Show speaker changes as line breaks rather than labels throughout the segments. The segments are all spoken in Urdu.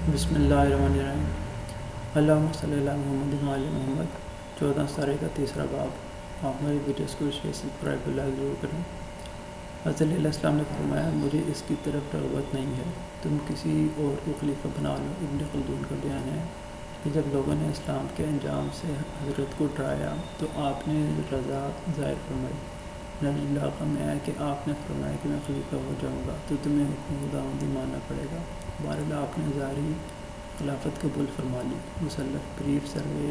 بسم اللہ الرحمن الرحیم۔ اللہم صلی اللہ محمد و علی محمد۔ 14 سارے کا تیسرا باب۔ آپ میری ویڈیوز کو شیئر سبسکرائب کو لائک ضرور کریں۔ حضرت علیہ السلام نے فرمایا، مجھے اس کی طرف رغبت نہیں ہے، تم کسی اور کو خلیفہ بنا لو۔ ابن خلدون کا بیان ہے کہ جب لوگوں نے اسلام کے انجام سے حضرت کو ڈرایا تو آپ نے رضا ظاہر فرمائی۔ نبی اللہ میں ہے کہ آپ نے فرمایا کہ میں خلیفہ ہو جاؤں گا تو تمہیں حکم خداوندی ماننا پڑے گا۔ بہرحال آپ نے ظاہری خلافت قبول فرما لی۔ مصنف بریف سروے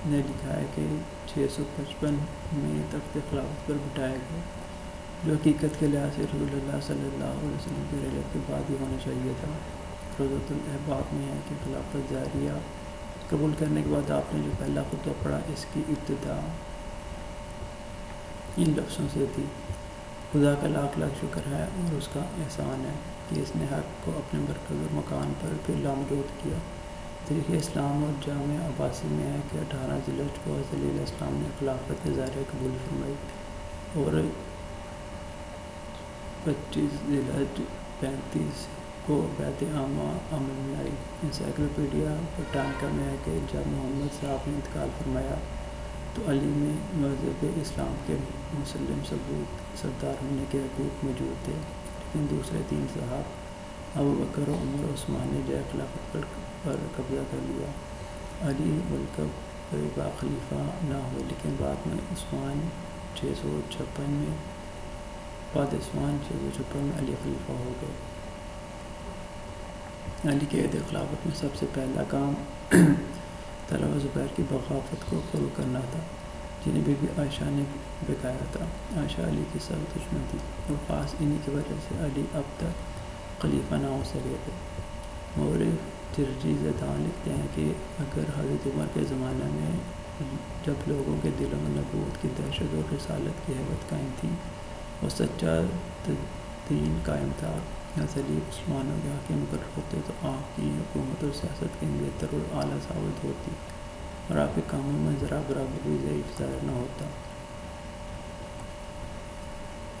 نے لکھا ہے کہ 655 میں تخت خلافت پر بٹھایا گیا، جو حقیقت کے لحاظ سے رسول اللہ صلی اللہ علیہ وسلم کی رحلت کے بعد ہی ہونا چاہیے تھا۔ روضۃ الاحباب میں ہے کہ خلافت ظاہریہ قبول کرنے کے بعد آپ نے جو پہلا خطبہ پڑھا، اس کی ابتدا ان لفظوں سے تھی: خدا کا لاکھ لاکھ شکر ہے اور اس کا احسان ہے کہ اس نے حق کو اپنے مرکز اور مکان پر پھر لامجود کیا۔ تاریخ اسلام اور جامع عباسی میں ہے کہ 18 ذی الحجہ کو حضرت علیہ السلام نے خلافت ظاہریہ قبول فرمائی اور 25 ذی الحجہ 35 کو بیعت عامہ عمل میں آئی۔ انسائکلوپیڈیا برٹانیکا میں ہے کہ جب محمد صاحب نے انتقال فرمایا تو علی میں مذہب اسلام کے مسلم سردار ہونے کے حقوق موجود تھے، لیکن دوسرے 3 صاحب ابوبکر و عمر و عثمان نے جائے خلافت پر قبضہ کر لیا۔ علی ملکب خلیفہ نہ ہوئے، لیکن بعد میں عثمان 656 میں علی خلیفہ ہو گئے۔ علی کے عہد خلافت میں سب سے پہلا کام طلحہ و زبیر کی بغاوت کو فروغ کرنا تھا، جنہیں بی بی عائشہ نے بھگایا تھا۔ عائشہ علی کی سخت دشمن تھی اور خاص انہی کی وجہ سے علی اب تک خلیفہ نہ ہو سکے تھے۔ مورخ جرجی زیدان لکھتے ہیں کہ اگر حضرت عمر کے زمانے میں جب لوگوں کے دلوں میں نبوت کی دہشت اور رسالت کی ہیبت قائم تھی اور سچا دین قائم تھا، حضرت علی عثمانوں کے حاکم مقرر ہوتے تو آپ کی حکومت اور سیاست کہیں بہتر اور اعلیٰ ثابت ہوتی اور آپ کے کاموں میں ذرا برابر بھی ضعیف ظاہر نہ ہوتا۔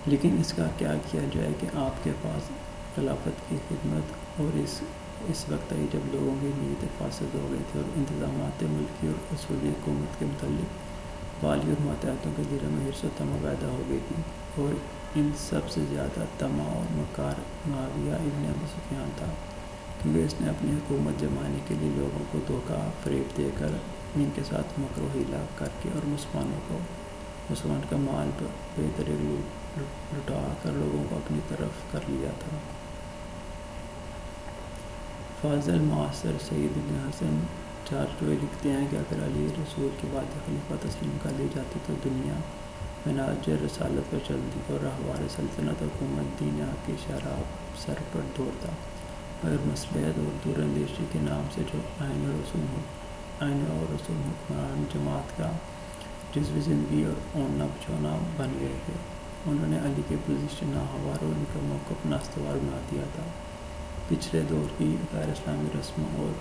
لیکن اس کا کیا کیا جائے کہ آپ کے پاس خلافت کی خدمت اور اس وقت آئی جب لوگوں کی نیتیں فاسد ہو گئی تھی اور انتظامات ملکی اور اصولی حکومت کے متعلق والی اور ماتحتوں کے دلوں میں حرص و طمع پیدا ہو گئی تھی، اور ان سب سے زیادہ طمع اور مکار معاویہ ابن ابی سفیان تھا، کیونکہ اس نے اپنی حکومت جمانے کے لیے لوگوں کو دھوکہ فریب دے کر، ان کے ساتھ مکر و حیلہ کر کے اور مسلمان کا مال بے دریغ لٹا کر لوگوں کو اپنی طرف کر لیا تھا۔ فاضل معاصر سعید بن حسن چارجوئی لکھتے ہیں کہ اگر علی رسول کے بعد خلیفہ تسلیم کر لی جاتی تو دنیا منہاج رسالت پر چلتی اور راہوار سلطنت حکومت دین حق کی شراب سر پر دوڑتا، مگر مصلحت اور دور اندیشی کے نام سے جو آئین اور رسوم حکمران جماعت کا جزوی زندگی اور اوڑھنا بچھونا بن گئے تھے، انہوں نے علی کی پوزیشن ناہموار اور ان کا موقف ناستوار بنا دیا تھا۔ پچھلے دور کی غیر اسلامی رسموں اور